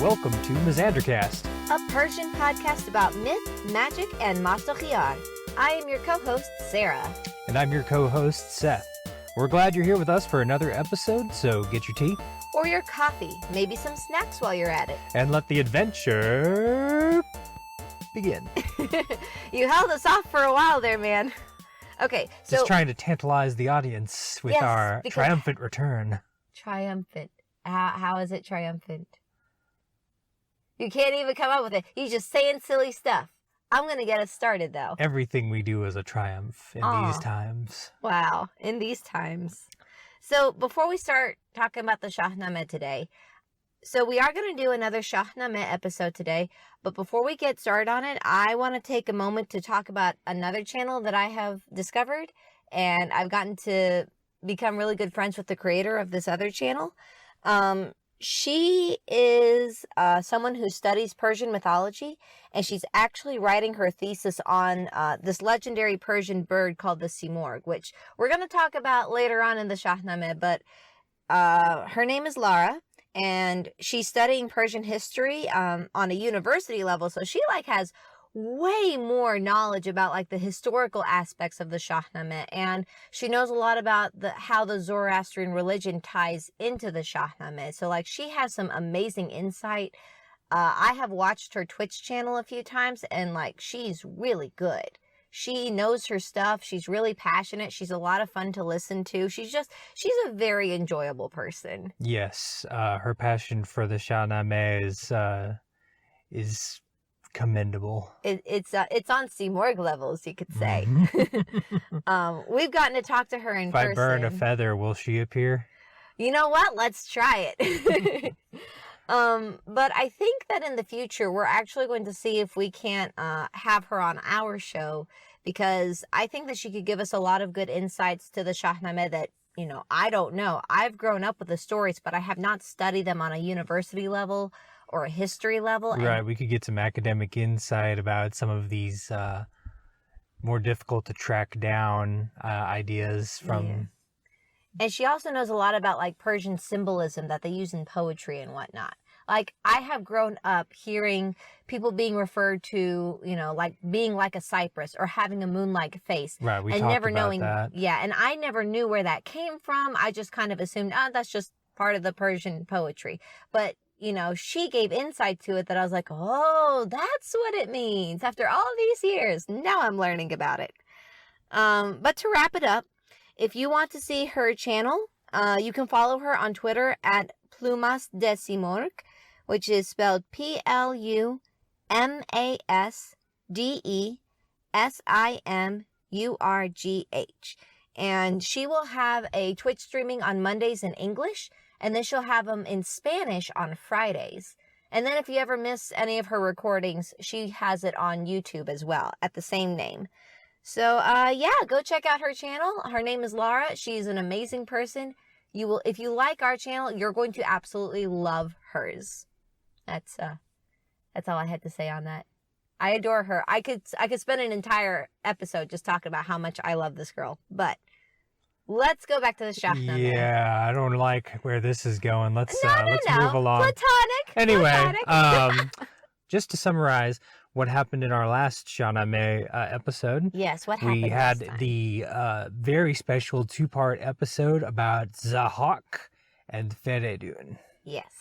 Welcome to MazanderCast, a Persian podcast about myth, magic, and mastochian. I am your co-host, Sarah. and I'm your co-host, Seth. We're glad you're here with us for another episode, so get your tea Or your coffee, maybe some snacks while you're at it. and let the adventure begin. You held us off for a while there, man. Okay, so... Just trying to tantalize the audience with our triumphant return. Triumphant. How is it triumphant? You can't even come up with it. You're just saying silly stuff. I'm going to get us started, though. Everything we do is a triumph in these times. Wow, in these times. So before we start talking about the Shahnameh today, so we are going to do another Shahnameh episode today, but before we get started on it, I want to take a moment to talk about another channel that I have discovered, and I've gotten to become really good friends with the creator of this other channel. She is someone who studies Persian mythology, and she's actually writing her thesis on this legendary Persian bird called the simorgh, which we're going to talk about later on in the Shahnameh, but her name is Lara, and she's studying Persian history on a university level, so she has way more knowledge about the historical aspects of the Shahnameh, and she knows a lot about how the Zoroastrian religion ties into the Shahnameh. So she has some amazing insight. I have watched her Twitch channel a few times, and she's really good. She knows her stuff. She's really passionate. She's a lot of fun to listen to. She's a very enjoyable person. Yes, her passion for the Shahnameh is commendable. It's on simorgh levels, you could say. We've gotten to talk to her in person. If I burn a feather, will she appear? You know what? Let's try it. But I think that in the future, we're actually going to see if we can't have her on our show, because I think that she could give us a lot of good insights to the Shahnameh that, I don't know. I've grown up with the stories, but I have not studied them on a university level or a history level. Right, we could get some academic insight about some of these more difficult to track down ideas from... Yeah. And she also knows a lot about Persian symbolism that they use in poetry and whatnot. I have grown up hearing people being referred to, being like a cypress or having a moon-like face. Right, we and talked never about knowing, that. Yeah, and I never knew where that came from. I just kind of assumed, that's just part of the Persian poetry. But she gave insight to it that I was like, oh, that's what it means. After all these years, now I'm learning about it. But to wrap it up, if you want to see her channel, you can follow her on Twitter at Plumas de Simorgh, which is spelled Plumasdesimurgh. And she will have a Twitch streaming on Mondays in English, and then she'll have them in Spanish on Fridays. And then if you ever miss any of her recordings, she has it on YouTube as well at the same name. So, go check out her channel. Her name is Lara. She's an amazing person. If you like our channel, you're going to absolutely love hers. That's all I had to say on that. I adore her. I could spend an entire episode just talking about how much I love this girl, but let's go back to the Shahnameh. Yeah, I don't like where this is going. Let's move along. Platonic. Anyway, just to summarize what happened in our last Shahnameh episode. Yes, what happened? We had the very special 2-part episode about Zahak and Fereydun. Yes.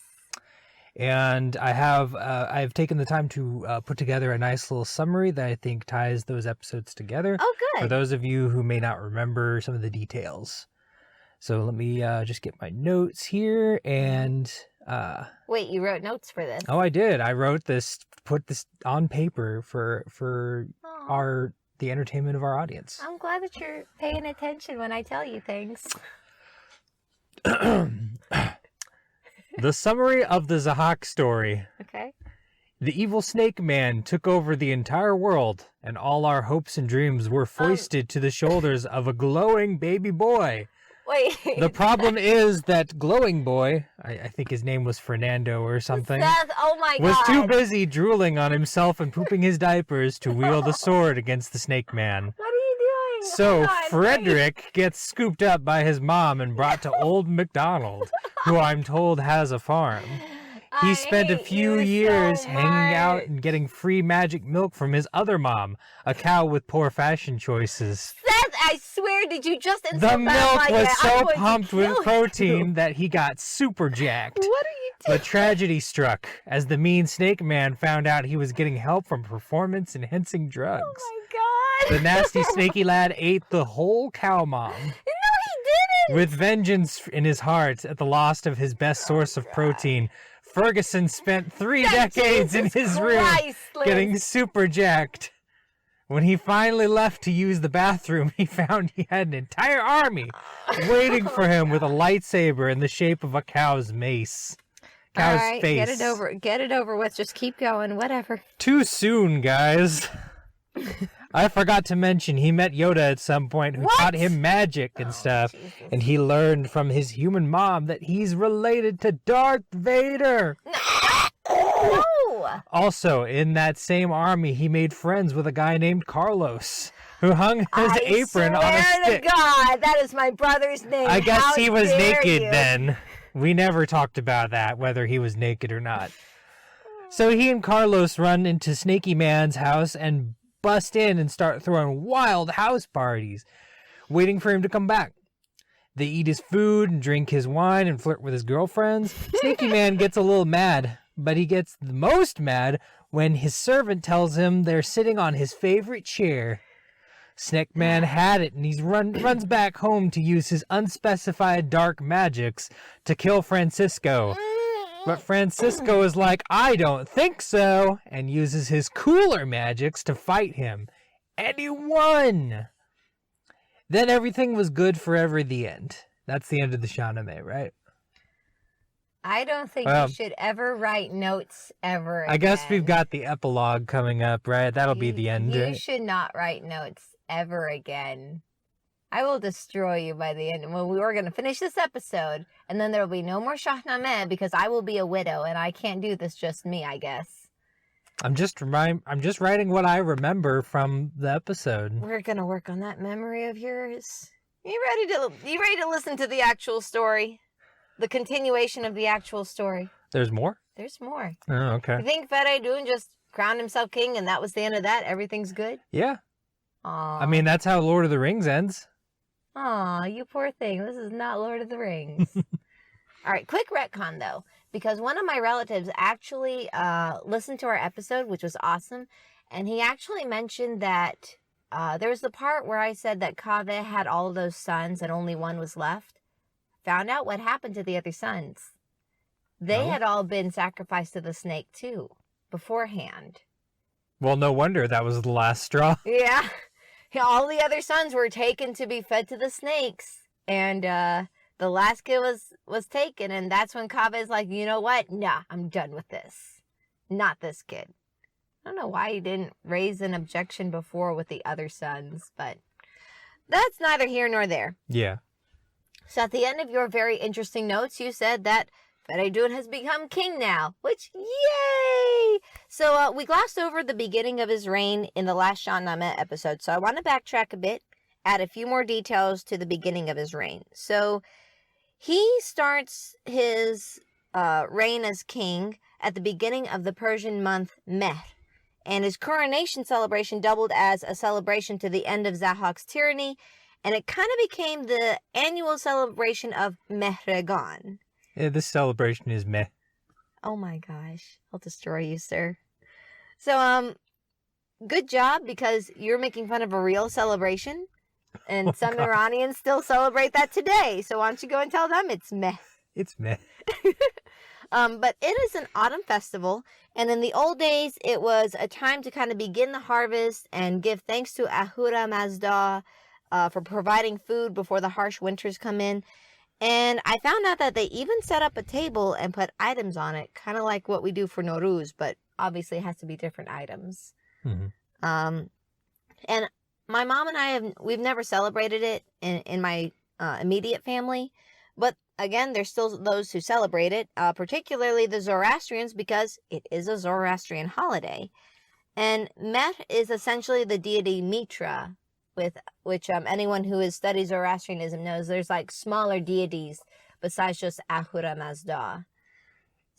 And I've taken the time to put together a nice little summary that I think ties those episodes together. Oh, good. For those of you who may not remember some of the details. So let me just get my notes here and... Wait, you wrote notes for this? Oh, I did. I wrote this, put this on paper for the entertainment of our audience. I'm glad that you're paying attention when I tell you things. The summary of the Zahak story. Okay. The evil snake man took over the entire world, and all our hopes and dreams were foisted to the shoulders of a glowing baby boy. Wait. The problem is that glowing boy, I think his name was Fernando or something, Seth, oh my God, was too busy drooling on himself and pooping his diapers to wield a sword against the snake man. What are you doing? So Frederick gets scooped up by his mom and brought to Old MacDonald, who I'm told has a farm. He I spent a hate few you years so hanging out much. and getting free magic milk from his other mom, a cow with poor fashion choices. Seth, I swear, did you just insult The that milk was I'm so going to pumped with kill protein you. that he got super jacked. What are you doing? But tragedy struck as the mean snake man found out he was getting help from performance-enhancing drugs. Oh my god. The nasty snaky lad ate the whole cow mom. No, he didn't. With vengeance in his heart at the loss of his best source of protein, Ferguson spent 3 decades in his room getting super jacked. When he finally left to use the bathroom, he found he had an entire army waiting for him with a lightsaber in the shape of a cow's mace. Cow's All right, face. Get it over with. Just keep going. Whatever. Too soon, guys. I forgot to mention he met Yoda at some point who taught him magic and stuff. Jesus. And he learned from his human mom that he's related to Darth Vader. No. Also, in that same army, he made friends with a guy named Carlos, who hung his apron on a stick. To God, that is my brother's name. I guess How he was dare naked you. then. We never talked about that, whether he was naked or not. So he and Carlos run into Snaky Man's house and bust in and start throwing wild house parties, waiting for him to come back. They eat his food and drink his wine and flirt with his girlfriends. Snaky Man gets a little mad, but he gets the most mad when his servant tells him they're sitting on his favorite chair. Snake Man had it, and he runs back home to use his unspecified dark magics to kill Francisco. But Francisco is like, I don't think so, and uses his cooler magics to fight him. And he won! Then everything was good forever, the end. That's the end of the Shahnameh, right? I don't think you should ever write notes ever again. I guess we've got the epilogue coming up, right? That'll be the end, You right? should not write notes ever again. I will destroy you by the end. Well, we were going to finish this episode, and then there will be no more Shahnameh because I will be a widow, and I can't do this just me, I guess. I'm just writing what I remember from the episode. We're going to work on that memory of yours. You ready to listen to the actual story? The continuation of the actual story? There's more? There's more. Oh, okay. You think Fereydun just crowned himself king and that was the end of that? Everything's good? Yeah. Aww. I mean, that's how Lord of the Rings ends. Aw, you poor thing. This is not Lord of the Rings. All right, quick retcon, though, because one of my relatives actually listened to our episode, which was awesome, and he actually mentioned that there was the part where I said that Kaveh had all of those sons and only one was left. Found out what happened to the other sons. They had all been sacrificed to the snake, too, beforehand. Well, no wonder that was the last straw. Yeah. All the other sons were taken to be fed to the snakes. And the last kid was taken. And that's when Kaveh's like, you know what? Nah, I'm done with this. Not this kid. I don't know why he didn't raise an objection before with the other sons. But that's neither here nor there. Yeah. So at the end of your very interesting notes, you said that Fereydun has become king now, which, yay! So we glossed over the beginning of his reign in the last Shahnameh episode, so I want to backtrack a bit, add a few more details to the beginning of his reign. So he starts his reign as king at the beginning of the Persian month Mehr, and his coronation celebration doubled as a celebration to the end of Zahak's tyranny, and it kind of became the annual celebration of Mehregan. Yeah, this celebration is meh. Oh my gosh. I'll destroy you, sir. So, good job because you're making fun of a real celebration. And some God. Iranians still celebrate that today. So why don't you go and tell them it's meh. It's meh. But it is an autumn festival. And in the old days, it was a time to kind of begin the harvest and give thanks to Ahura Mazda for providing food before the harsh winters come in. And I found out that they even set up a table and put items on it, kind of like what we do for Nowruz, but obviously it has to be different items. Mm-hmm. And my mom and we've never celebrated it in my immediate family, but again, there's still those who celebrate it, particularly the Zoroastrians, because it is a Zoroastrian holiday. And Met is essentially the deity Mitra, with which anyone who has studied Zoroastrianism knows there's like smaller deities besides just Ahura Mazda.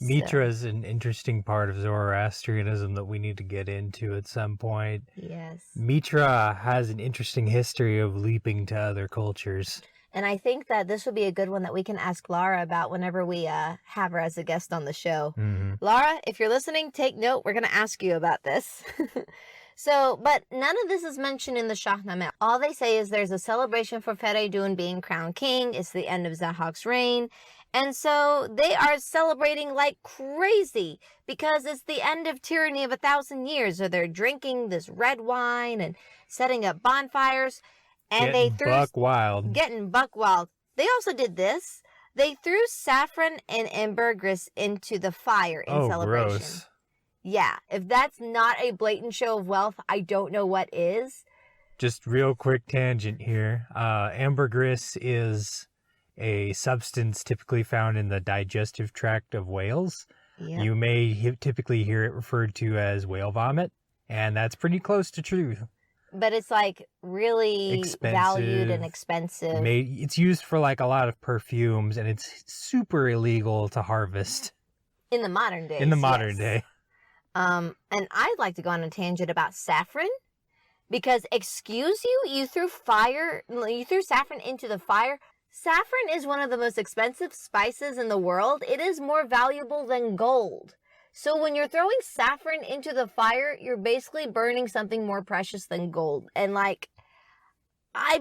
Mitra is an interesting part of Zoroastrianism that we need to get into at some point. Yes. Mitra has an interesting history of leaping to other cultures. And I think that this would be a good one that we can ask Lara about whenever we have her as a guest on the show. Mm-hmm. Lara, if you're listening, take note. We're going to ask you about this. But none of this is mentioned in the Shahnameh. All they say is there's a celebration for Fereydun being crowned king. It's the end of Zahak's reign. And so they are celebrating like crazy because it's the end of tyranny of 1,000 years. So they're drinking this red wine and setting up bonfires. And getting buck wild. Getting buck wild. They also did this. They threw saffron and ambergris into the fire in celebration. Gross. Yeah, if that's not a blatant show of wealth, I don't know what is. Just real quick tangent here. Ambergris is a substance typically found in the digestive tract of whales. Yep. You may typically hear it referred to as whale vomit, and that's pretty close to truth. But it's like really valued and expensive. It's used for like a lot of perfumes, and it's super illegal to harvest. In the modern day. In the modern day. And I'd like to go on a tangent about saffron. Because, excuse you, you threw saffron into the fire. Saffron is one of the most expensive spices in the world. It is more valuable than gold. So when you're throwing saffron into the fire, you're basically burning something more precious than gold. And like, I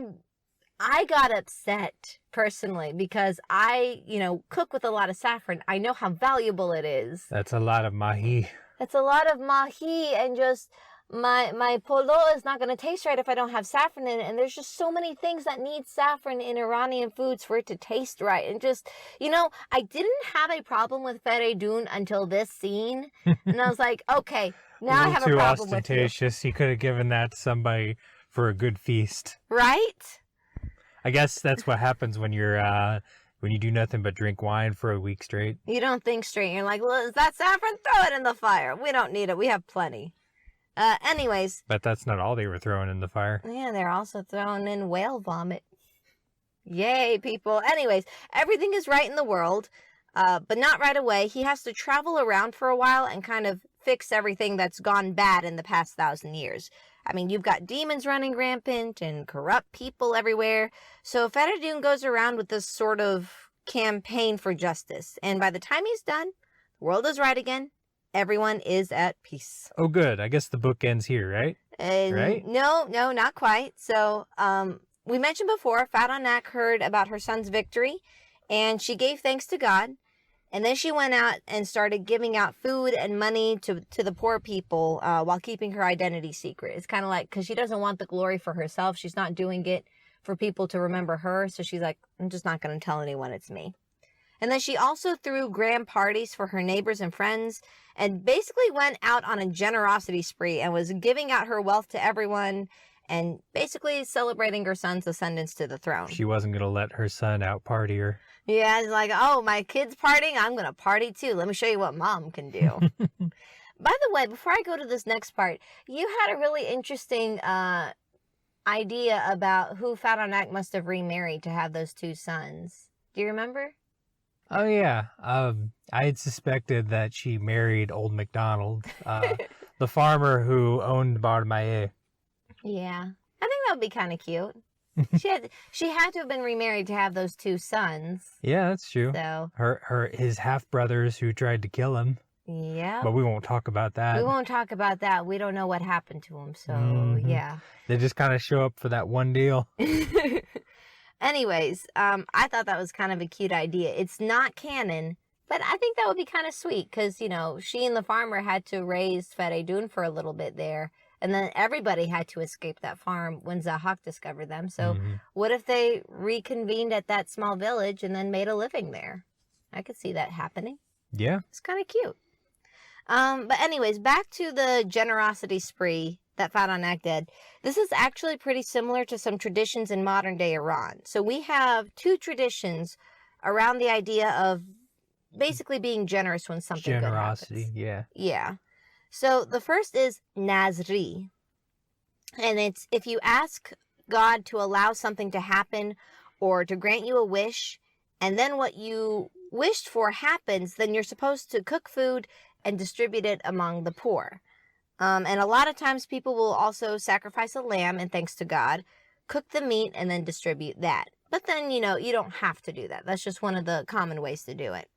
got upset personally because I, cook with a lot of saffron. I know how valuable it is. That's a lot of mahi. That's a lot of mahi, and just my polo is not going to taste right if I don't have saffron in it. And there's just so many things that need saffron in Iranian foods for it to taste right. And just, I didn't have a problem with Fereydun until this scene. And I was like, okay, now I have a problem with you. Too ostentatious. He could have given that to somebody for a good feast. Right? I guess that's what happens when when you do nothing but drink wine for a week straight. You don't think straight. You're like, well, is that saffron? Throw it in the fire. We don't need it. We have plenty. Anyways. But that's not all they were throwing in the fire. Yeah, they're also throwing in whale vomit. Yay, people. Anyways, everything is right in the world, but not right away. He has to travel around for a while and kind of fix everything that's gone bad in the past 1,000 years. I mean, you've got demons running rampant and corrupt people everywhere. So Fereydun goes around with this sort of campaign for justice. And by the time he's done, the world is right again. Everyone is at peace. Oh, good. I guess the book ends here, right? Right? No, not quite. So, we mentioned before, Fereydun heard about her son's victory, and she gave thanks to God. And then she went out and started giving out food and money to the poor people while keeping her identity secret. It's kind of like, because she doesn't want the glory for herself. She's not doing it for people to remember her. So she's like, I'm just not going to tell anyone it's me. And then she also threw grand parties for her neighbors and friends and basically went out on a generosity spree and was giving out her wealth to everyone and basically celebrating her son's ascendance to the throne. She wasn't going to let her son out party her. Yeah, it's like, oh, my kid's partying, I'm going to party too. Let me show you what mom can do. By the way, before I go to this next part, you had a really interesting idea about who Fereydun must have remarried to have those two sons. Do you remember? Oh, yeah. I had suspected that she married Old MacDonald, the farmer who owned Barmaye. Yeah. I think that would be kind of cute. She had to have been remarried to have those two sons. Yeah, that's true. So his half brothers who tried to kill him. Yeah. But we won't talk about that. We won't talk about that. We don't know what happened to him. So yeah. They just kind of show up for that one deal. Anyways, I thought that was kind of a cute idea. It's not canon, but I think that would be kind of sweet because, she and the farmer had to raise Fereydun for a little bit there. And then everybody had to escape that farm when Zahak discovered them. So what if they reconvened at that small village and then made a living there? I could see that happening. Yeah. It's kind of cute. But anyways, back to the generosity spree that Fereydun did. This is actually pretty similar to some traditions in modern day Iran. So we have two traditions around the idea of basically being generous when something good happens. Generosity, yeah. Yeah. So the first is Nazri. And it's if you ask God to allow something to happen or to grant you a wish, and then what you wished for happens, then you're supposed to cook food and distribute it among the poor. And a lot of times people will also sacrifice a lamb in thanks to God, cook the meat, and then distribute that. But then, you don't have to do that. That's just one of the common ways to do it.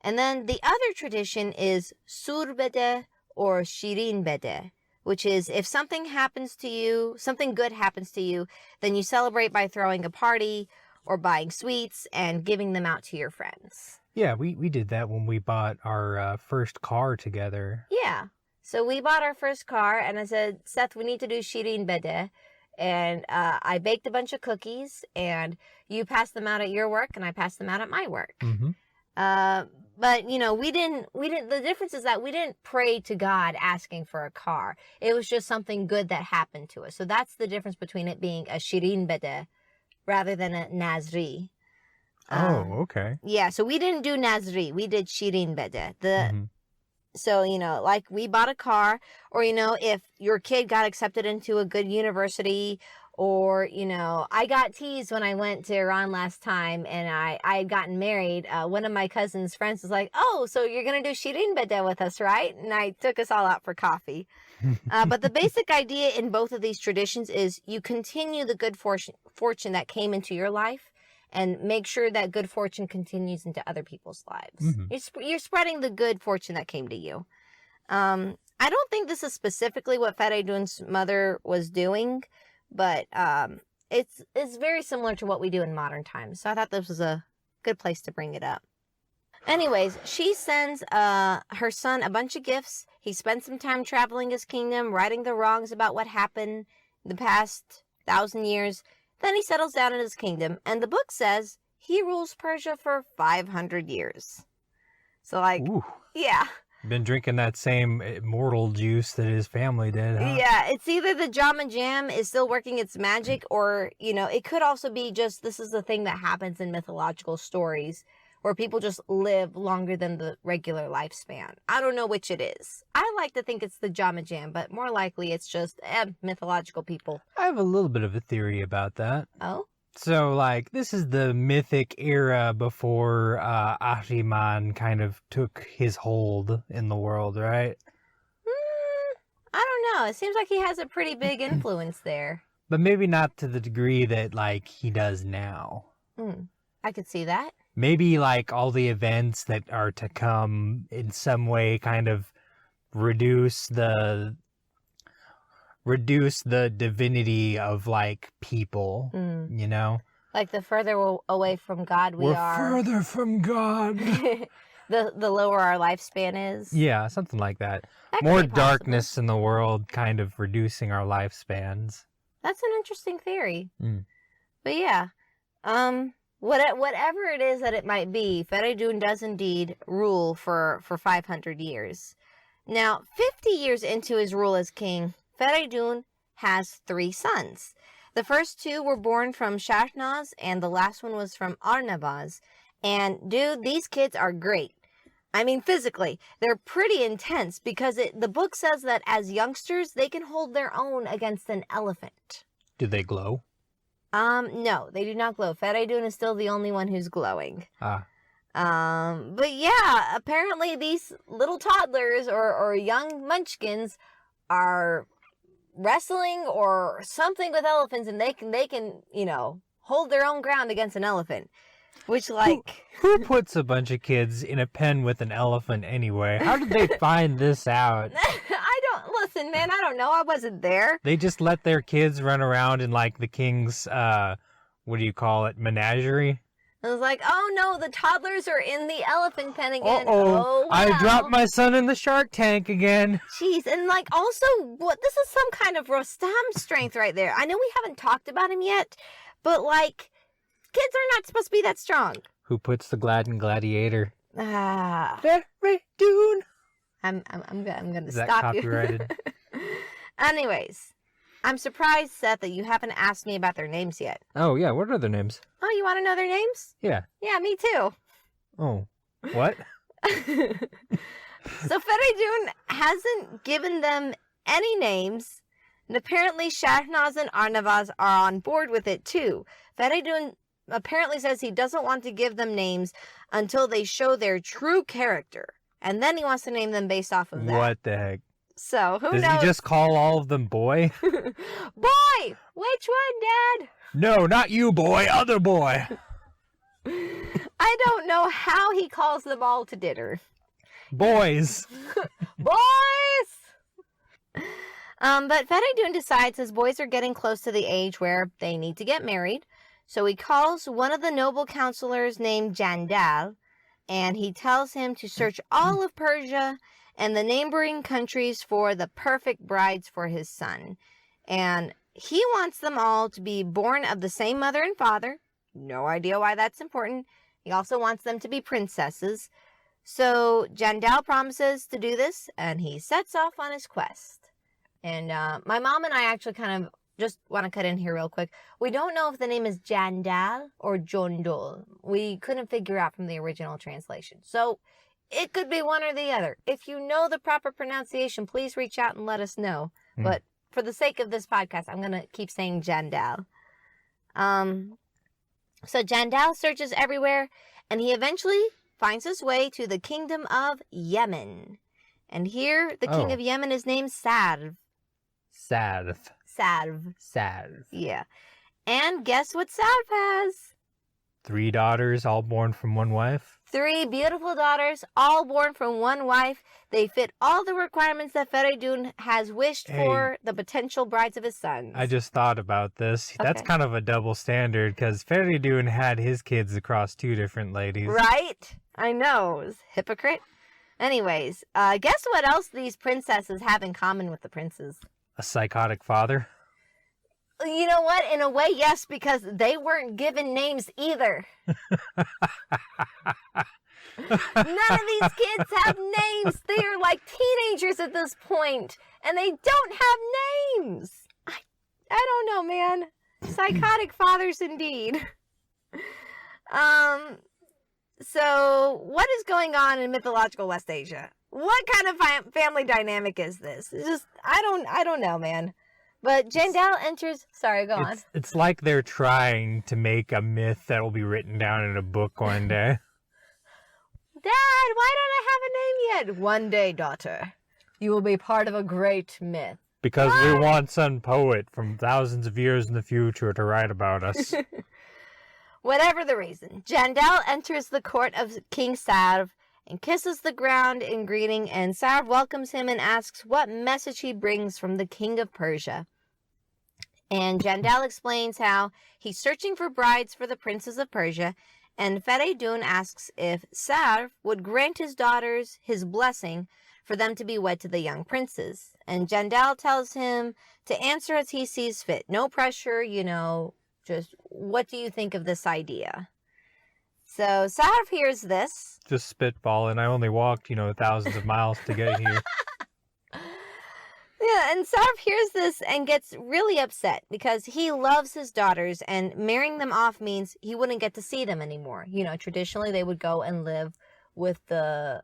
And then the other tradition is surbede or shirin bede, which is if something happens to you, something good happens to you, then you celebrate by throwing a party or buying sweets and giving them out to your friends. Yeah, we did that when we bought our first car together. Yeah. So we bought our first car, and I said, Seth, we need to do shirin bede. And I baked a bunch of cookies, and you passed them out at your work, and I passed them out at my work. But, we didn't, the difference is that we didn't pray to God asking for a car. It was just something good that happened to us. So that's the difference between it being a shirin bede rather than a nazri. Okay. Yeah, so we didn't do nazri. We did shirin bede. So, like we bought a car, or, if your kid got accepted into a good university, or, I got teased when I went to Iran last time and I had gotten married. One of my cousin's friends was like, oh, so you're going to do shirin bede with us, right? And I took us all out for coffee. But the basic idea in both of these traditions is you continue the good fortune that came into your life and make sure that good fortune continues into other people's lives. You're spreading the good fortune that came to you. I don't think this is specifically what Fereydun's mother was doing, but it's very similar to what we do in modern times. So I thought this was a good place to bring it up. Anyways, she sends her son a bunch of gifts. He spends some time traveling his kingdom, righting the wrongs about what happened the past 1,000 years. Then he settles down in his kingdom, and the book says he rules Persia for 500 years. So, Ooh. Yeah. Been drinking that same immortal juice that his family did, huh? Yeah, it's either the Jama Jam is still working its magic, or, it could also be just this is the thing that happens in mythological stories, where people just live longer than the regular lifespan. I don't know which it is. I like to think it's the Jama Jam, but more likely it's just mythological people. I have a little bit of a theory about that. Oh? So, this is the mythic era before Ahriman kind of took his hold in the world, right? I don't know. It seems like he has a pretty big influence there. But maybe not to the degree that, he does now. I could see that. Maybe, all the events that are to come in some way kind of reduce the divinity of, people, Like the further away from God We're are. further from God. the lower our lifespan is. Yeah, something like that. That More could be possible. darkness in the world kind of reducing our lifespans. That's an interesting theory. Mm. But yeah, whatever it is that it might be, Fereydun does indeed rule for 500 years. Now, 50 years into his rule as king, Fereydun has 3 sons. The first 2 were born from Shahnameh, and the last one was from Arnavaz. And dude, these kids are great. I mean, physically, they're pretty intense because the book says that as youngsters, they can hold their own against an elephant. Do they glow? No, they do not glow. Fereydun is still the only one who's glowing. Ah. But yeah, apparently these little toddlers or young munchkins are wrestling or something with elephants, and they can hold their own ground against an elephant. Which, Who puts a bunch of kids in a pen with an elephant anyway? How did they find this out? Listen, man, I don't know. I wasn't there. They just let their kids run around in, the king's, what do you call it, menagerie? I was like, oh no, the toddlers are in the elephant pen again. Uh-oh, wow. I dropped my son in the shark tank again. Jeez, and also, this is some kind of Rostam strength right there. I know we haven't talked about him yet, but kids are not supposed to be that strong. Who puts the Gladiator? Fereydun. I'm gonna Is that stop copyrighted? you. Anyways, I'm surprised, Seth, that you haven't asked me about their names yet. Oh yeah, what are their names? Oh, you want to know their names? Yeah. Yeah, me too. Oh, what? So Fereydun hasn't given them any names, and apparently Shahnameh and Arnavaz are on board with it too. Fereydun apparently says he doesn't want to give them names until they show their true character. And then he wants to name them based off of that. What the heck? So, who knows? Does he just call all of them boy? Boy! Which one, Dad? No, not you, boy. Other boy. I don't know how he calls them all to dinner. Boys. Boys! But Fereydun decides his boys are getting close to the age where they need to get married. So he calls one of the noble counselors named Jandal, and he tells him to search all of Persia and the neighboring countries for the perfect brides for his son. And he wants them all to be born of the same mother and father. No idea why that's important. He also wants them to be princesses. So Jandal promises to do this, and he sets off on his quest. And my mom and I actually kind of just want to cut in here real quick. We don't know if the name is Jandal or Jandal. We couldn't figure out from the original translation. So it could be one or the other. If you know the proper pronunciation, please reach out and let us know. But for the sake of this podcast, I'm going to keep saying Jandal. So Jandal searches everywhere, and he eventually finds his way to the kingdom of Yemen. And here, the king of Yemen is named Sarv. Sarv. Yeah. And guess what Sarv has? 3 daughters, all born from one wife. 3 beautiful daughters, all born from one wife. They fit all the requirements that Fereydun has wished for the potential brides of his sons. I just thought about this. Okay. That's kind of a double standard, because Fereydun had his kids across 2 different ladies. Right? I know. Hypocrite. Anyways, guess what else these princesses have in common with the princes? A psychotic father. You know what? In a way, yes, because they weren't given names either. None of these kids have names. They are like teenagers at this point, and they don't have names. I don't know, man. Psychotic fathers indeed. So what is going on in mythological West Asia? What kind of family dynamic is this? It's just I don't know, man. But Jandal enters... Sorry, go on. It's like they're trying to make a myth that will be written down in a book one day. Dad, why don't I have a name yet? One day, daughter, you will be part of a great myth. Because we want some poet from thousands of years in the future to write about us. Whatever the reason, Jandal enters the court of King Sarv and kisses the ground in greeting, and Sarv welcomes him and asks what message he brings from the king of Persia. And Jandal explains how he's searching for brides for the princes of Persia, and Fereydun asks if Sarv would grant his daughters his blessing for them to be wed to the young princes. And Jandal tells him to answer as he sees fit. No pressure, just what do you think of this idea? So Sarv hears this. Just spitballing. I only walked, thousands of miles to get here. Yeah, and Sarv hears this and gets really upset because he loves his daughters, and marrying them off means he wouldn't get to see them anymore. Traditionally they would go and live with the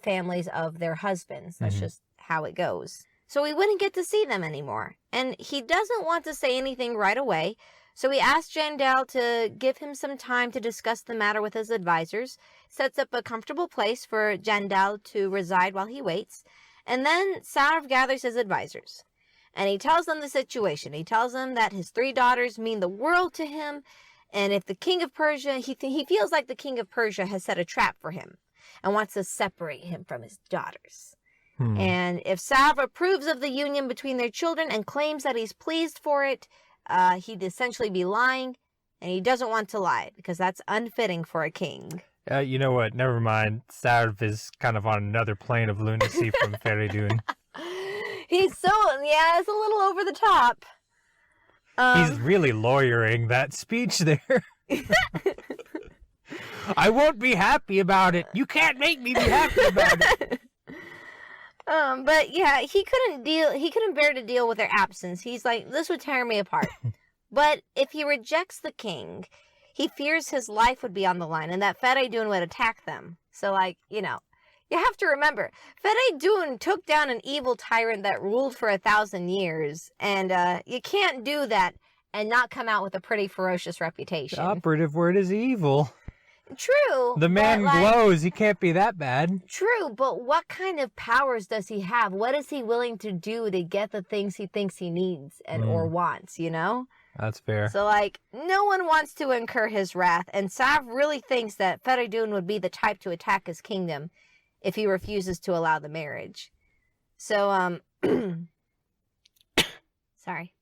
families of their husbands. That's just how it goes. So he wouldn't get to see them anymore. And he doesn't want to say anything right away. So he asks Jandal to give him some time to discuss the matter with his advisors, sets up a comfortable place for Jandal to reside while he waits, and then Sarv gathers his advisors. And he tells them the situation. He tells them that his 3 daughters mean the world to him, and if the king of Persia, he feels like the king of Persia has set a trap for him and wants to separate him from his daughters. And if Sarv approves of the union between their children and claims that he's pleased for it, he'd essentially be lying, and he doesn't want to lie because that's unfitting for a king. You know what? Never mind. Sarv is kind of on another plane of lunacy from Fereydun. It's a little over the top. He's really lawyering that speech there. I won't be happy about it. You can't make me be happy about it. But yeah, he couldn't bear to deal with their absence. He's like, this would tear me apart. But if he rejects the king, he fears his life would be on the line and that Fereydun would attack them. So you have to remember, Fereydun took down an evil tyrant that ruled for 1,000 years. And you can't do that and not come out with a pretty ferocious reputation. The operative word is evil. True. The man glows. He can't be that bad. True, but what kind of powers does he have? What is he willing to do to get the things he thinks he needs or wants, you know? That's fair. So, no one wants to incur his wrath, and Sav really thinks that Fereydun would be the type to attack his kingdom if he refuses to allow the marriage. So, sorry.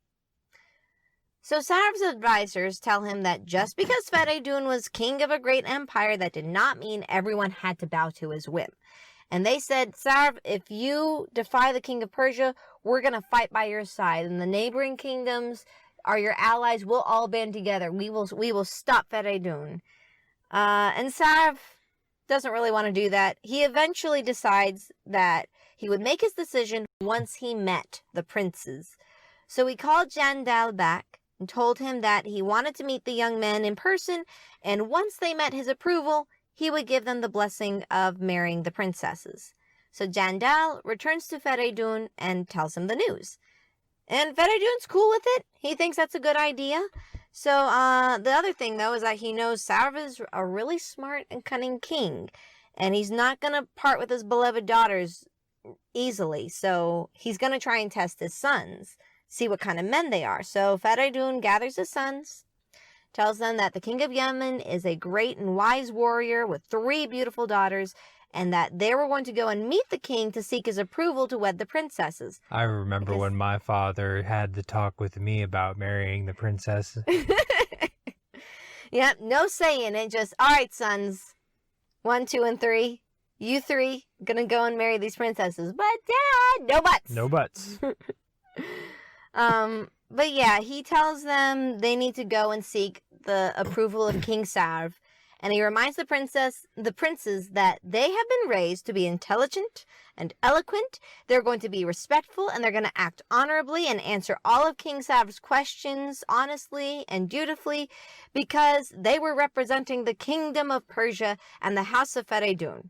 So Sav's advisors tell him that just because Fereydun was king of a great empire, that did not mean everyone had to bow to his whim. And they said, Sav, if you defy the king of Persia, we're going to fight by your side. And the neighboring kingdoms are your allies. We'll all band together. We will stop Fereydun. And Sav doesn't really want to do that. He eventually decides that he would make his decision once he met the princes. So he called Jandal back and told him that he wanted to meet the young men in person, and once they met his approval, he would give them the blessing of marrying the princesses. So Jandal returns to Fereydun and tells him the news. And Fereydun's cool with it. He thinks that's a good idea. So the other thing, though, is that he knows Sav is a really smart and cunning king, and he's not going to part with his beloved daughters easily. So he's going to try and test his sons, see what kind of men they are. So Fereydun gathers his sons, tells them that the king of Yemen is a great and wise warrior with 3 beautiful daughters, and that they were going to go and meet the king to seek his approval to wed the princesses. I remember when my father had the talk with me about marrying the princesses. Yep, no saying it, just, all right, sons, 1, 2, and 3. You 3 gonna go and marry these princesses. But Dad, no buts. No buts. But yeah, he tells them they need to go and seek the approval of King Sav, and he reminds the princes that they have been raised to be intelligent and eloquent. They're going to be respectful, and they're going to act honorably and answer all of King Sav's questions honestly and dutifully, because they were representing the kingdom of Persia and the house of Fereydun.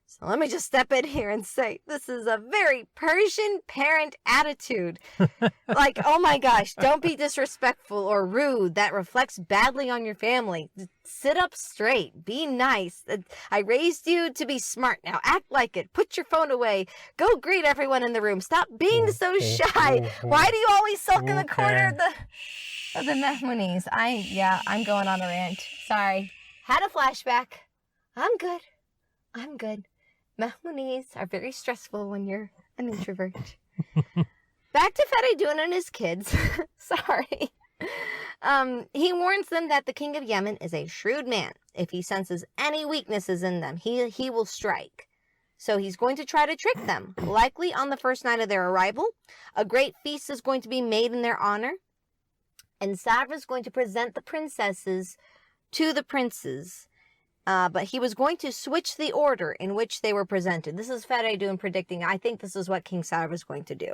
So let me just step in here and say, this is a very Persian parent attitude. Oh my gosh, don't be disrespectful or rude. That reflects badly on your family. Sit up straight. Be nice. I raised you to be smart. Now act like it. Put your phone away. Go greet everyone in the room. Stop being so shy. Why do you always sulk in the corner of the Mahmoudis? I'm going on a rant. Sorry. Had a flashback. I'm good. Mahmoudis are very stressful when you're an introvert. Back to Fereydun and his kids. Sorry. He warns them that the king of Yemen is a shrewd man. If he senses any weaknesses in them, he will strike. So he's going to try to trick them. Likely on the first night of their arrival, a great feast is going to be made in their honor. And Sav is going to present the princesses to the princes. But he was going to switch the order in which they were presented. This is Fereydun predicting. I think this is what King Sav is going to do.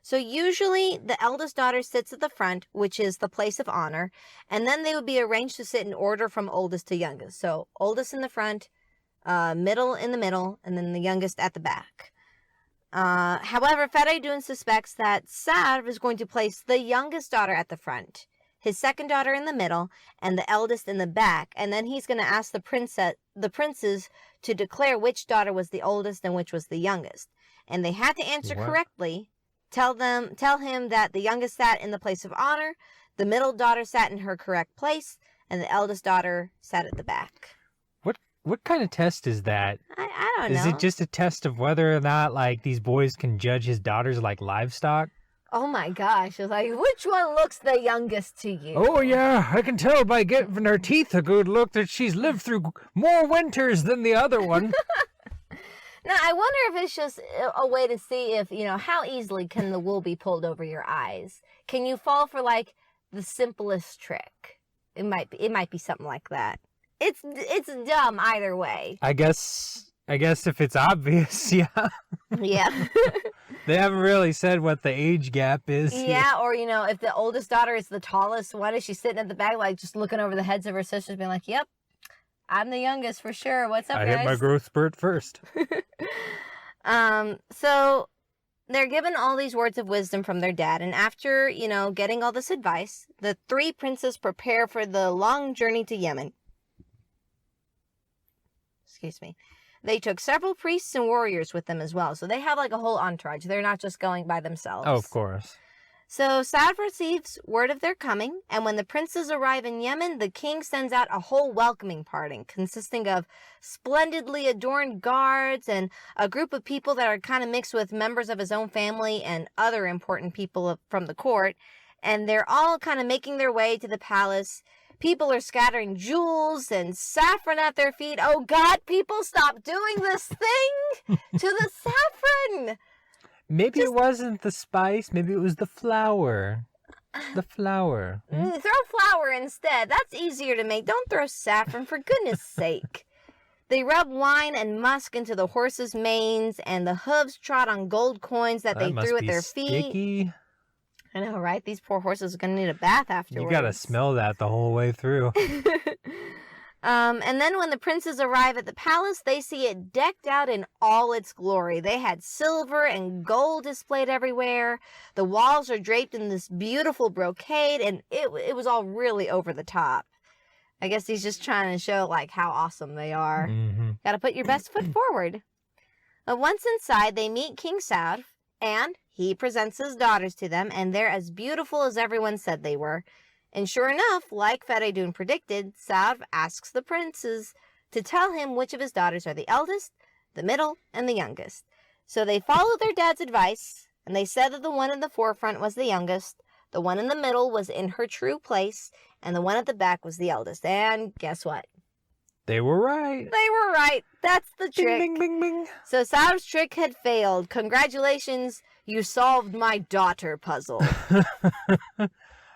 So usually the eldest daughter sits at the front, which is the place of honor, and then they would be arranged to sit in order from oldest to youngest. So oldest in the front, middle in the middle, and then the youngest at the back. However, Fereydun suspects that Sav is going to place the youngest daughter at the front, his second daughter in the middle, and the eldest in the back, and then he's going to ask the princes to declare which daughter was the oldest and which was the youngest. And they had to answer correctly. Tell him that the youngest sat in the place of honor, the middle daughter sat in her correct place, and the eldest daughter sat at the back. What kind of test is that? I don't know. Is it just a test of whether or not these boys can judge his daughters like livestock? Oh my gosh, it's like, which one looks the youngest to you? Oh yeah, I can tell by giving her teeth a good look that she's lived through more winters than the other one. Now, I wonder if it's just a way to see if, how easily can the wool be pulled over your eyes? Can you fall for the simplest trick? It might be something like that. It's dumb either way. I guess if it's obvious, yeah. Yeah. They haven't really said what the age gap is. Yeah, or, if the oldest daughter is the tallest, why is she sitting at the back, just looking over the heads of her sisters, being like, yep, I'm the youngest for sure. What's up, guys? I hit my growth spurt first. So they're given all these words of wisdom from their dad, and after, getting all this advice, the 3 princes prepare for the long journey to Yemen. Excuse me. They took several priests and warriors with them as well, so they have like a whole entourage. They're not just going by themselves. Oh, of course. So Saad receives word of their coming, and when the princes arrive in Yemen, the king sends out a whole welcoming party consisting of splendidly adorned guards and a group of people that are kind of mixed with members of his own family and other important people from the court, and they're all kind of making their way to the palace. People are scattering jewels and saffron at their feet. Oh God, people, stop doing this thing to the saffron! Maybe it wasn't the spice. Maybe it was the flour. The flour. Throw flour instead. That's easier to make. Don't throw saffron, for goodness sake. They rub wine and musk into the horses' manes, and the hooves trot on gold coins that they threw at their feet. Sticky. I know, right? These poor horses are going to need a bath afterwards. You gotta smell that the whole way through. And then when the princes arrive at the palace, they see it decked out in all its glory. They had silver and gold displayed everywhere. The walls are draped in this beautiful brocade, and it was all really over the top. I guess he's just trying to show like how awesome they are. Mm-hmm. Gotta put your best foot forward. But once inside, they meet King Saud, and he presents his daughters to them, and they're as beautiful as everyone said they were. And sure enough, like Fereydun predicted, Saud asks the princes to tell him which of his daughters are the eldest, the middle, and the youngest. So they followed their dad's advice, and they said that the one in the forefront was the youngest, the one in the middle was in her true place, and the one at the back was the eldest. And guess what? They were right. They were right. That's the trick. Bing, bing, bing, bing. So Saud's trick had failed. Congratulations, you solved my daughter puzzle.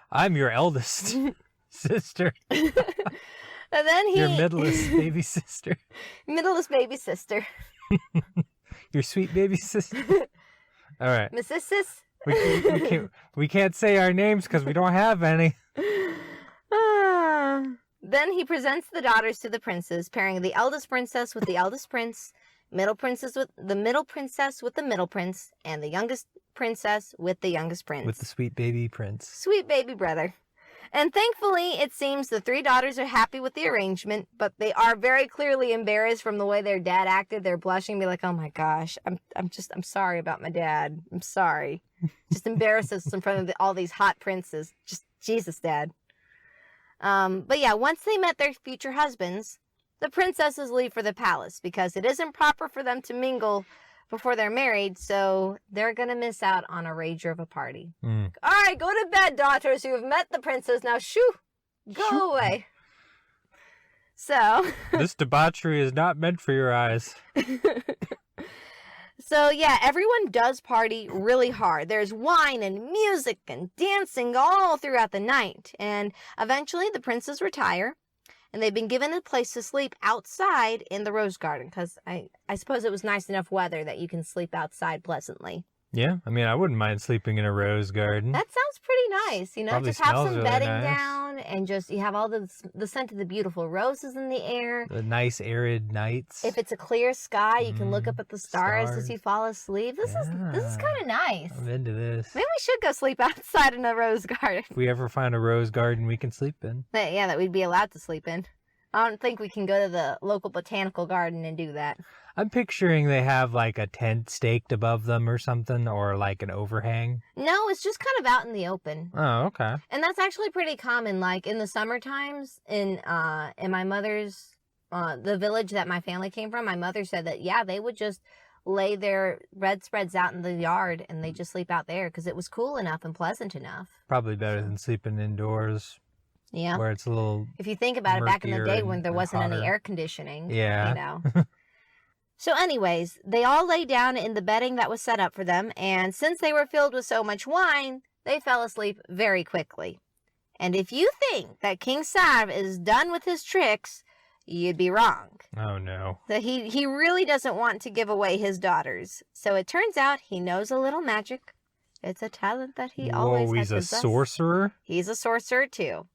I'm your eldest sister. And then Your middlest baby sister. Middlest baby sister. Your sweet baby sister. All right. Mrs. Sis. We can't say our names because we don't have any. Then he presents the daughters to the princes, pairing the eldest princess with the eldest prince, middle princess with the middle princess with the middle prince, and the youngest princess with the youngest prince. With the sweet baby prince. Sweet baby brother. And thankfully, it seems the 3 daughters are happy with the arrangement, but they are very clearly embarrassed from the way their dad acted. They're blushing, be like, "Oh my gosh, I'm sorry about my dad. I'm sorry." Just embarrass us in front of all these hot princes. Just Jesus, Dad. But yeah, once they met their future husbands, the princesses leave for the palace because it isn't proper for them to mingle before they're married, so they're going to miss out on a rager of a party. All right, go to bed, daughters. You have met the princess. Now, shoo, go away. So. This debauchery is not meant for your eyes. So, yeah, everyone does party really hard. There's wine and music and dancing all throughout the night. And eventually the princes retire, and they've been given a place to sleep outside in the rose garden because I suppose it was nice enough weather that you can sleep outside pleasantly. Yeah, I mean, I wouldn't mind sleeping in a rose garden. That sounds pretty nice, Probably just have smells some really bedding nice. down and just you have all the scent of the beautiful roses in the air. The nice arid nights. If it's a clear sky, you can look up at the stars as you fall asleep. This is kind of nice. I'm into this. Maybe we should go sleep outside in a rose garden. If we ever find a rose garden we can sleep in. Yeah, that we'd be allowed to sleep in. I don't think we can go to the local botanical garden and do that. I'm picturing they have like a tent staked above them or something, or like an overhang. No, it's just kind of out in the open. Oh, okay. And that's actually pretty common. Like in the summer times in my mother's, the village that my family came from, my mother said that, yeah, they would just lay their bedspreads out in the yard and they just sleep out there because it was cool enough and pleasant enough. Probably better than sleeping indoors. Yeah. Where it's a little. If you think about it, back in the day when there and wasn't any hotter. air conditioning. Yeah. You know. So anyways, they all lay down in the bedding that was set up for them, and since they were filled with so much wine, they fell asleep very quickly. And if you think that King Saud is done with his tricks, you'd be wrong. Oh, no. That he really doesn't want to give away his daughters. So it turns out he knows a little magic. It's a talent that he always he's has a possessed. sorcerer? He's a sorcerer, too.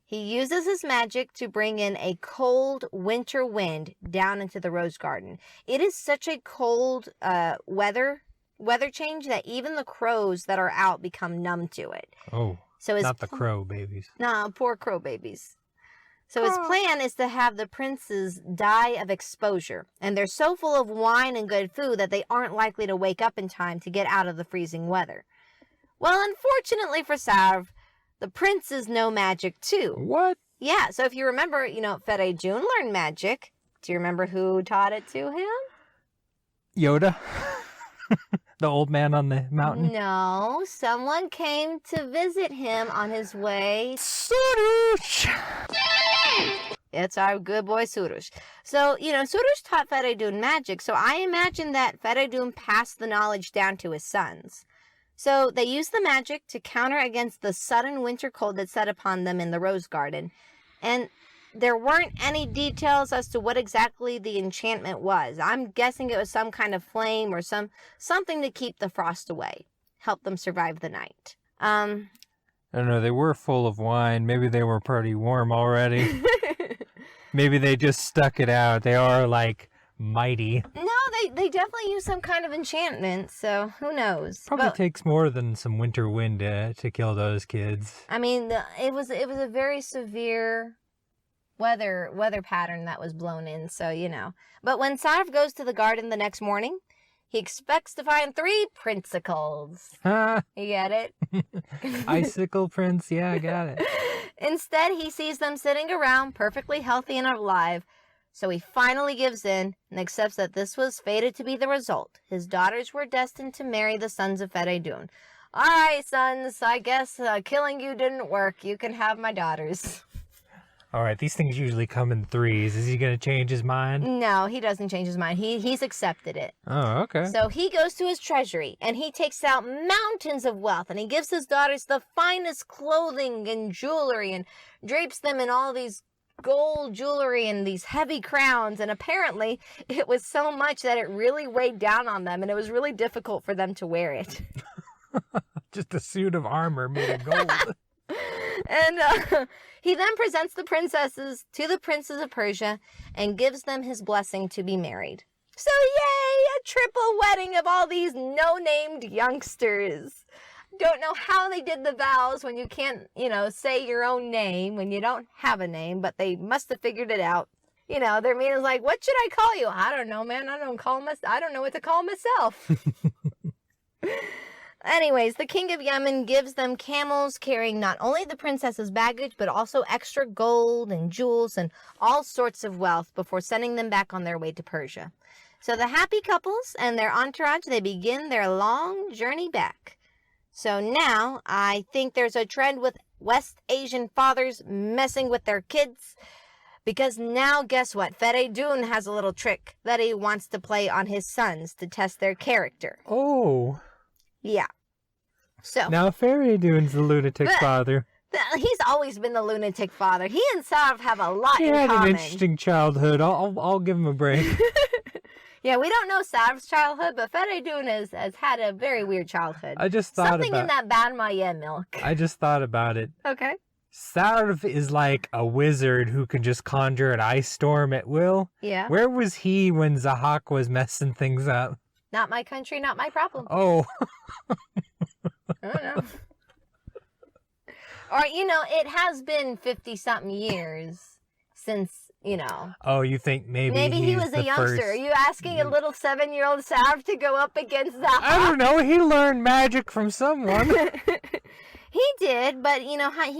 He uses his magic to bring in a cold winter wind down into the rose garden. It is such a cold weather weather change that even the crows that are out become numb to it. Oh, so not the crow babies. No, poor crow babies. So his plan is to have the princes die of exposure, and they're so full of wine and good food that they aren't likely to wake up in time to get out of the freezing weather. Well, unfortunately for Sarv, the princes know magic too. What? Yeah, so if you remember, Fereydun learned magic. Do you remember who taught it to him? Yoda? The old man on the mountain? No, someone came to visit him on his way. Surush! It's our good boy Surush. So, Surush taught Fereydun magic, so I imagine that Fereydun passed the knowledge down to his sons. So they used the magic to counter against the sudden winter cold that set upon them in the rose garden. And there weren't any details as to what exactly the enchantment was. I'm guessing it was some kind of flame or something to keep the frost away, help them survive the night. I don't know, they were full of wine. Maybe they were pretty warm already. Maybe they just stuck it out. They are, mighty. No, they definitely use some kind of enchantment, so who knows? Probably takes more than some winter wind to kill those kids. I mean, it was a very severe weather pattern that was blown in, so But when Sarv goes to the garden the next morning, he expects to find 3 princicles. You get it? Icicle prince, yeah, I got it. Instead, he sees them sitting around, perfectly healthy and alive. So he finally gives in and accepts that this was fated to be the result. His daughters were destined to marry the sons of Fereydun. All right, sons, I guess killing you didn't work. You can have my daughters. All right, these things usually come in 3s. Is he going to change his mind? No, he doesn't change his mind. He's accepted it. Oh, okay. So he goes to his treasury, and he takes out mountains of wealth, and he gives his daughters the finest clothing and jewelry, and drapes them in all these gold jewelry and these heavy crowns. And apparently, it was so much that it really weighed down on them, and it was really difficult for them to wear it. Just a suit of armor made of gold. And he then presents the princesses to the princes of Persia and gives them his blessing to be married. So yay, a triple wedding of all these no-named youngsters. Don't know how they did the vows when you can't, say your own name, when you don't have a name, but they must have figured it out. Their meeting is like, what should I call you? I don't know, man. I don't know what to call myself. Anyways, the king of Yemen gives them camels carrying not only the princess's baggage, but also extra gold and jewels and all sorts of wealth before sending them back on their way to Persia. So the happy couples and their entourage, they begin their long journey back. So now I think there's a trend with West Asian fathers messing with their kids. Because now, guess what? Fereydun has a little trick that he wants to play on his sons to test their character. Oh. Yeah. So now Fereydun's the lunatic father. He's always been the lunatic father. He and Sarv have a lot in common. He had an interesting childhood. I'll give him a break. Yeah, we don't know Sarv's childhood, but Fereydun has had a very weird childhood. I just thought something in that bad Maya milk. I just thought about it. Okay. Sarv is like a wizard who can just conjure an ice storm at will. Yeah. Where was he when Zahak was messing things up? Not my country, not my problem. Oh. I don't know. Or, it has been 50-something years since, Oh, you think maybe he was a youngster. First... Are you asking a little 7-year-old Sarv to go up against Zahak? I don't know. He learned magic from someone. He did, but, he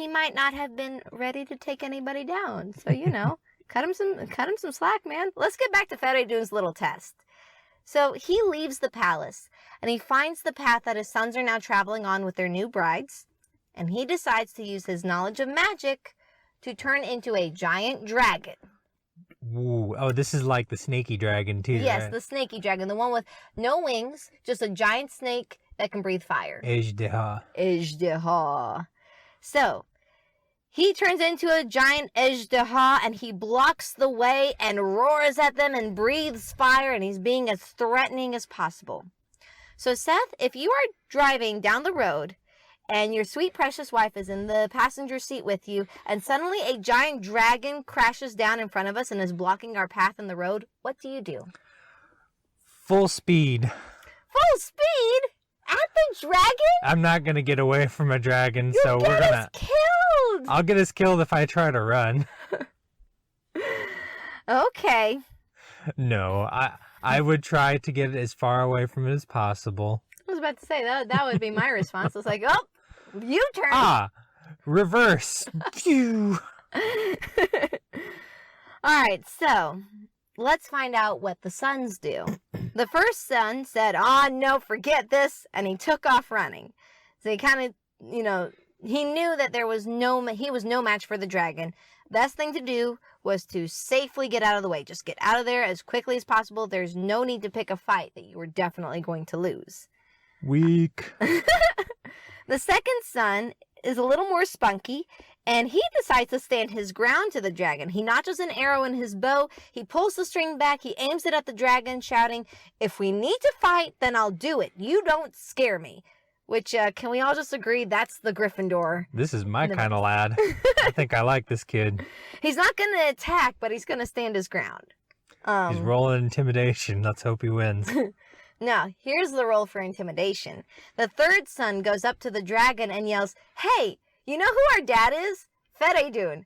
might not have been ready to take anybody down. So, cut him some slack, man. Let's get back to Fereydun's little test. So he leaves the palace, and he finds the path that his sons are now traveling on with their new brides, and he decides to use his knowledge of magic to turn into a giant dragon. Ooh. Oh, this is like the snaky dragon, too, Yes, right? The snaky dragon, the one with no wings, just a giant snake that can breathe fire. Ejdeha. So he turns into a giant Ejdeha, and he blocks the way and roars at them and breathes fire, and he's being as threatening as possible. So Seth, if you are driving down the road and your sweet precious wife is in the passenger seat with you, and suddenly a giant dragon crashes down in front of us and is blocking our path in the road, what do you do? Full speed. Full speed? At the dragon? I'm not gonna get away from a dragon, so You'll we're get gonna... us killed! I'll get us killed if I try to run. Okay. No, I would try to get as far away from it as possible. I was about to say, that would be my response. It's like, oh, U-turn. Ah, reverse. Phew. All right, so let's find out what the sons do. The first son said, "Oh, no, forget this," and he took off running. So he kind of, he knew that he was no match for the dragon. Best thing to do was to safely get out of the way. Just get out of there as quickly as possible. There's no need to pick a fight that you were definitely going to lose. Weak. The second son is a little more spunky, and he decides to stand his ground to the dragon. He notches an arrow in his bow, he pulls the string back, he aims it at the dragon, shouting, "If we need to fight, then I'll do it. You don't scare me." Which, can we all just agree, that's the Gryffindor. This is my kind of lad. I think I like this kid. He's not going to attack, but he's going to stand his ground. He's rolling intimidation. Let's hope he wins. Now, here's the roll for intimidation. The third son goes up to the dragon and yells, "Hey, you know who our dad is? Fereydun.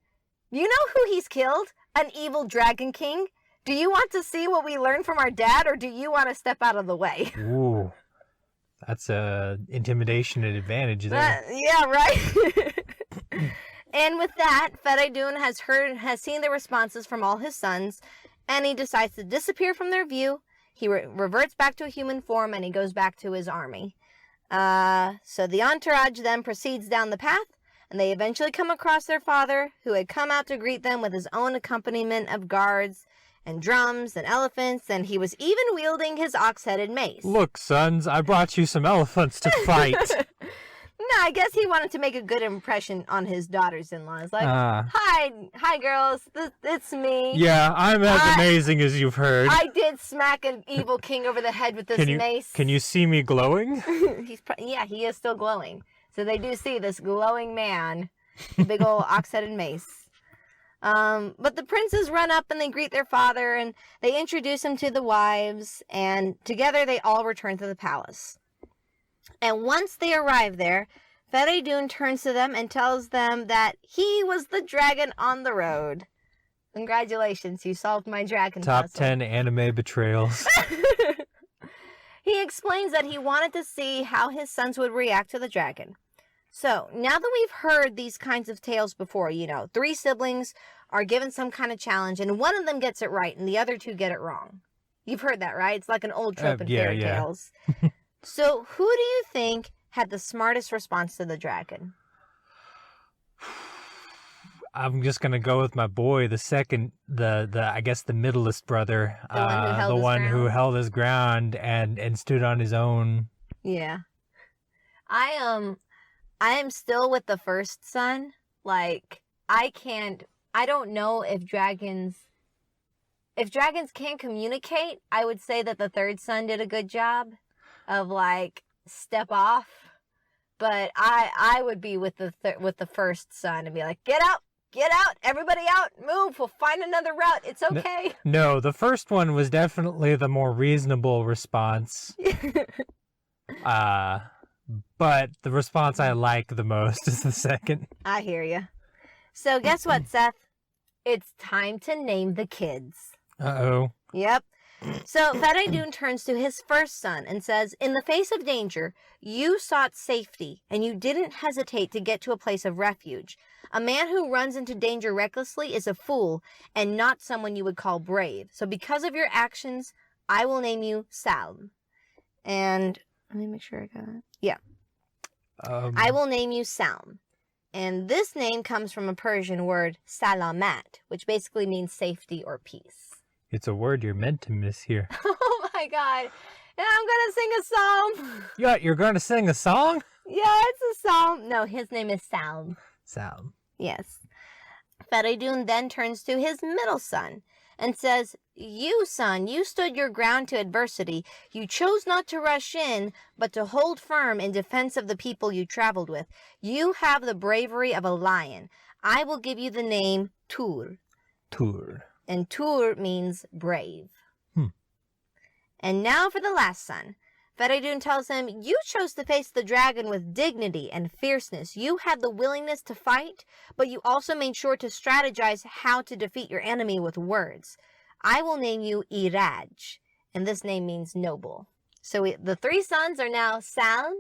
You know who he's killed? An evil dragon king? Do you want to see what we learned from our dad, or do you want to step out of the way?" Ooh. That's a intimidation advantage there. Yeah, right? And with that, Fereydun has seen the responses from all his sons, and he decides to disappear from their view. He reverts back to a human form, and he goes back to his army. So the entourage then proceeds down the path, and they eventually come across their father, who had come out to greet them with his own accompaniment of guards and drums and elephants, and he was even wielding his ox-headed mace. Look, sons, I brought you some elephants to fight. No, I guess he wanted to make a good impression on his daughters-in-law. It's like, hi, girls, it's me. Yeah, I'm as amazing as you've heard. I did smack an evil king over the head with this mace. Can you see me glowing? He is still glowing. So they do see this glowing man, big old ox-headed mace. But the princes run up and they greet their father, and they introduce him to the wives, and together they all return to the palace. And once they arrive there, Fereydun turns to them and tells them that he was the dragon on the road. Congratulations, you solved my dragon Top puzzle. 10 anime betrayals. He explains that he wanted to see how his sons would react to the dragon. So, now that we've heard these kinds of tales before, 3 siblings are given some kind of challenge, and one of them gets it right, and the other 2 get it wrong. You've heard that, right? It's like an old trope in fairy tales. So, who do you think had the smartest response to the dragon? I'm just gonna go with my boy, the second, I guess the middleest brother, the one who held his ground and stood on his own. Yeah, I am still with the first son. Like, I don't know if dragons can't communicate. I would say that the third son did a good job of step off, but I would be with the first son and be like, get out, everybody out, move, we'll find another route, it's okay. No, the first one was definitely the more reasonable response. But the response I like the most is the second. I hear you. So guess what, Seth? It's time to name the kids. Uh-oh. Yep. So Fereydun turns to his first son and says, "In the face of danger, you sought safety, and you didn't hesitate to get to a place of refuge. A man who runs into danger recklessly is a fool, and not someone you would call brave. So because of your actions, I will name you Salm." And let me make sure I got it. Yeah. I will name you Salm. And this name comes from a Persian word, salamat, which basically means safety or peace. It's a word you're meant to miss here. Oh my god. Yeah, I'm gonna sing a psalm. Yeah, you're gonna sing a song? Yeah, it's a psalm. No, his name is Salm. Salm. Yes. Fereydun then turns to his middle son and says, "You, son, you stood your ground to adversity. You chose not to rush in, but to hold firm in defense of the people you traveled with. You have the bravery of a lion. I will give you the name Tur." Tur. And Tur means brave. And now for the last son. Fereydun tells him, you chose to face the dragon with dignity and fierceness. You had the willingness to fight, but you also made sure to strategize how to defeat your enemy with words. I will name you Iraj, and this name means noble. So the three sons are now Salm,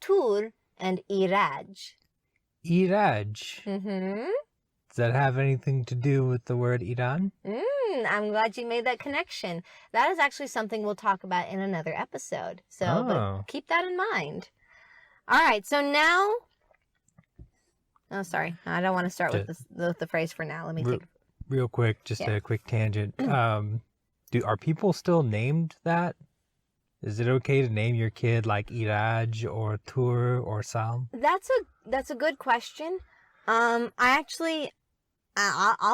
Tur, and Iraj. Iraj. Mm-hmm. Does that have anything to do with the word Iran? I'm glad you made that connection. That is actually something we'll talk about in another episode. So but keep that in mind. All right, so now... Oh, sorry. I don't want to start with the phrase for now. Let me take... Real quick, just a quick tangent. Are people still named that? Is it okay to name your kid like Iraj or Tur or Salm? That's a good question. I'll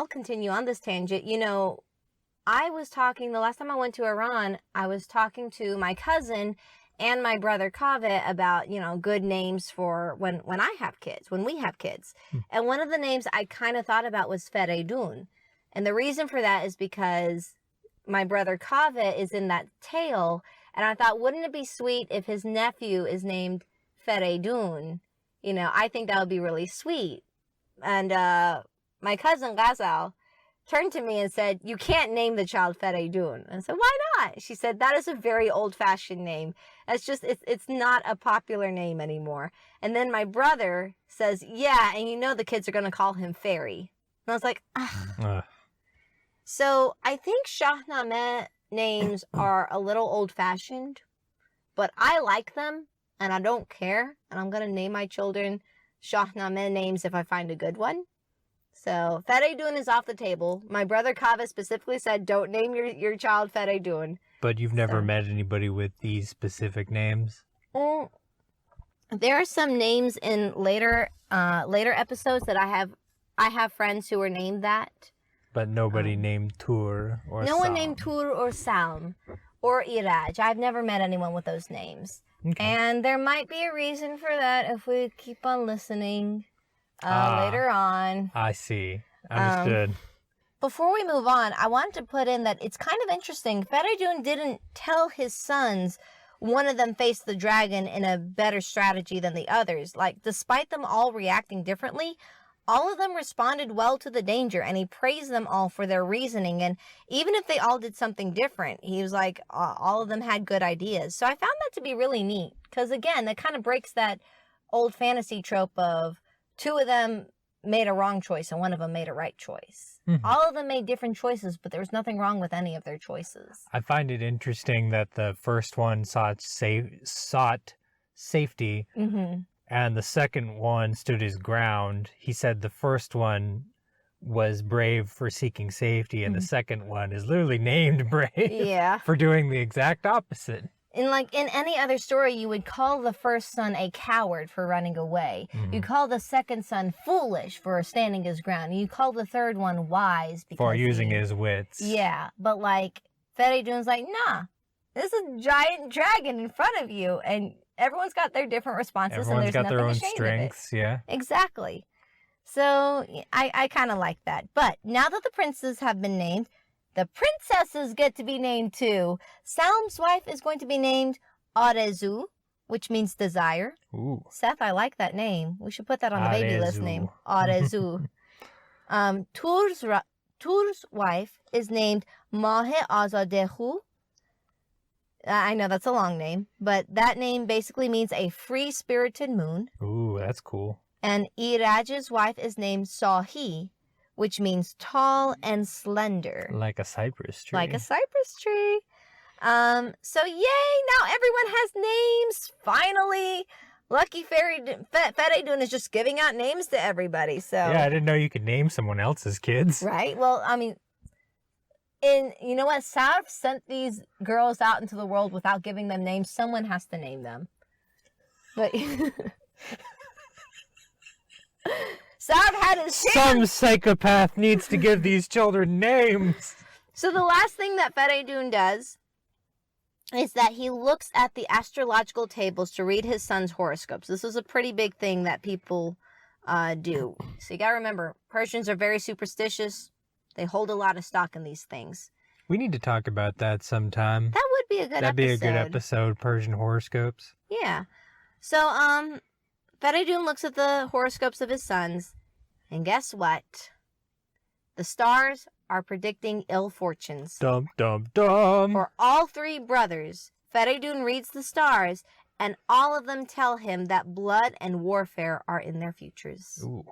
continue on this tangent. You know, the last time I went to Iran, I was talking to my cousin and my brother Kaveh about, good names for when we have kids. And one of the names I kind of thought about was Fereydun. And the reason for that is because my brother Kaveh is in that tale. And I thought, wouldn't it be sweet if his nephew is named Fereydun? I think that would be really sweet. And my cousin Ghazal turned to me and said, you can't name the child Fereydun. And I said, why not? She said, that is a very old-fashioned name. It's not a popular name anymore. And then my brother says, yeah, and the kids are going to call him Fairy. And I was like, ugh. So I think Shahnameh names are a little old-fashioned, but I like them, and I don't care. And I'm going to name my children Shahnameh names if I find a good one. So Fereydun is off the table. My brother Kaveh specifically said, don't name your child Fereydun. But you've never met anybody with these specific names? There are some names in later episodes that I have friends who were named that. But nobody named Tur or No Salm. one named Tur or Salm or Iraj. I've never met anyone with those names. Okay. And there might be a reason for that if we keep on listening later on. I see. Understood. Before we move on, I wanted to put in that it's kind of interesting. Fereydun didn't tell his sons one of them faced the dragon in a better strategy than the others. Like, despite them all reacting differently, all of them responded well to the danger, and he praised them all for their reasoning. And even if they all did something different, he was like, all of them had good ideas. So I found that to be really neat, because again, that kind of breaks that old fantasy trope of two of them made a wrong choice and one of them made a right choice. Mm-hmm. All of them made different choices, but there was nothing wrong with any of their choices. I find it interesting that the first one sought safety, mm-hmm. and the second one stood his ground. He said the first one was brave for seeking safety, and mm-hmm. the second one is literally named brave for doing the exact opposite. In any other story, you would call the first son a coward for running away. Mm-hmm. You call the second son foolish for standing his ground. You call the third one wise for using his wits. Yeah, but Fereydun's like, nah, there's a giant dragon in front of you, and everyone's got their different responses. Everyone's and there's got their own ashamed strengths, yeah. Exactly. So I kind of like that. But now that the princes have been named, the princesses get to be named too. Salm's wife is going to be named Arezu, which means desire. Ooh. Seth, I like that name. We should put that on the baby list name. Arezu. Tur's wife is named Mahe Azadehu. I know that's a long name, but that name basically means a free-spirited moon. Ooh, that's cool. And Iraj's wife is named Sahi, which means tall and slender. Like a cypress tree. Like a cypress tree. So yay, now everyone has names, finally. Lucky Fereydun is just giving out names to everybody, so. Yeah, I didn't know you could name someone else's kids. Right, well, I mean, you know what, Sav sent these girls out into the world without giving them names. Someone has to name them. But... Sav had his chance. Some psychopath needs to give these children names. So the last thing that Fereydun does is that he looks at the astrological tables to read his son's horoscopes. This is a pretty big thing that people do. So you gotta remember, Persians are very superstitious. They hold a lot of stock in these things. We need to talk about that sometime. That would be a good That'd episode. be a good episode, Persian horoscopes. Yeah. So, Fereydun looks at the horoscopes of his sons, and guess what? The stars are predicting ill fortunes. Dum, dum, dum. For all three brothers, Fereydun reads the stars, and all of them tell him that blood and warfare are in their futures. Ooh.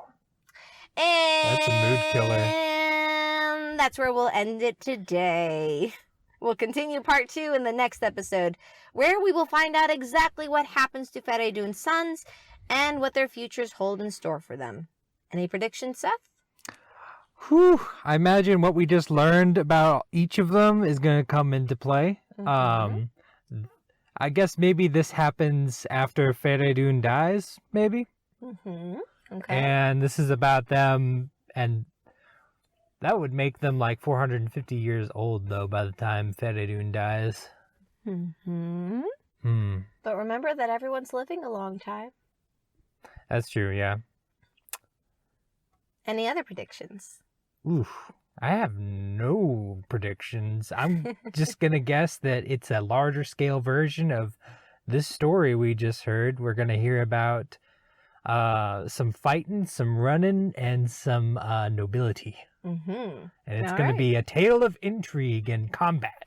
And That's a mood killer. And that's where we'll end it today. We'll continue part 2 in the next episode, where we will find out exactly what happens to Fereydun's sons and what their futures hold in store for them. Any predictions, Seth? Whew. I imagine what we just learned about each of them is going to come into play. Mm-hmm. I guess maybe this happens after Fereydun dies, maybe? Mm-hmm. Okay. And this is about them, and that would make them like 450 years old, though, by the time Fereydun dies. Mm-hmm. Hmm. But remember that everyone's living a long time. That's true, yeah. Any other predictions? Oof. I have no predictions. I'm just going to guess that it's a larger scale version of this story we just heard. We're going to hear about some fighting, some running, and some nobility. Mm-hmm. And it's going to be a tale of intrigue and combat.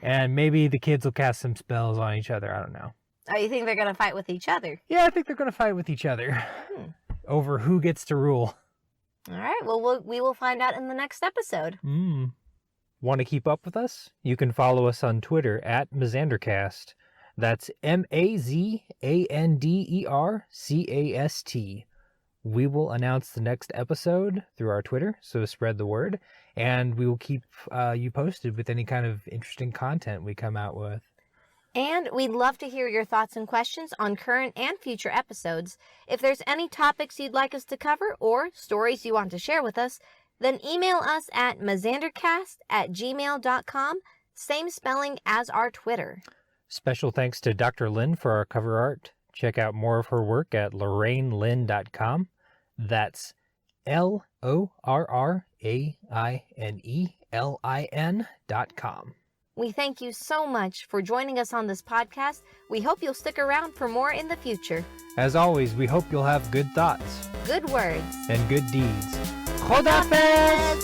And maybe the kids will cast some spells on each other. I don't know. Oh, you think they're going to fight with each other? Yeah, I think they're going to fight with each other over who gets to rule. All right. Well, we will find out in the next episode. Want to keep up with us? You can follow us on Twitter at MazanderCast. That's MazanderCast. We will announce the next episode through our Twitter, so spread the word. And we will keep you posted with any kind of interesting content we come out with. And we'd love to hear your thoughts and questions on current and future episodes. If there's any topics you'd like us to cover or stories you want to share with us, then email us at MazanderCast@gmail.com, same spelling as our Twitter. Special thanks to Dr. Lynn for our cover art. Check out more of her work at LorraineLynn.com. That's LorraineLIN.com. We thank you so much for joining us on this podcast. We hope you'll stick around for more in the future. As always, we hope you'll have good thoughts Good words. and good deeds. Khodafez!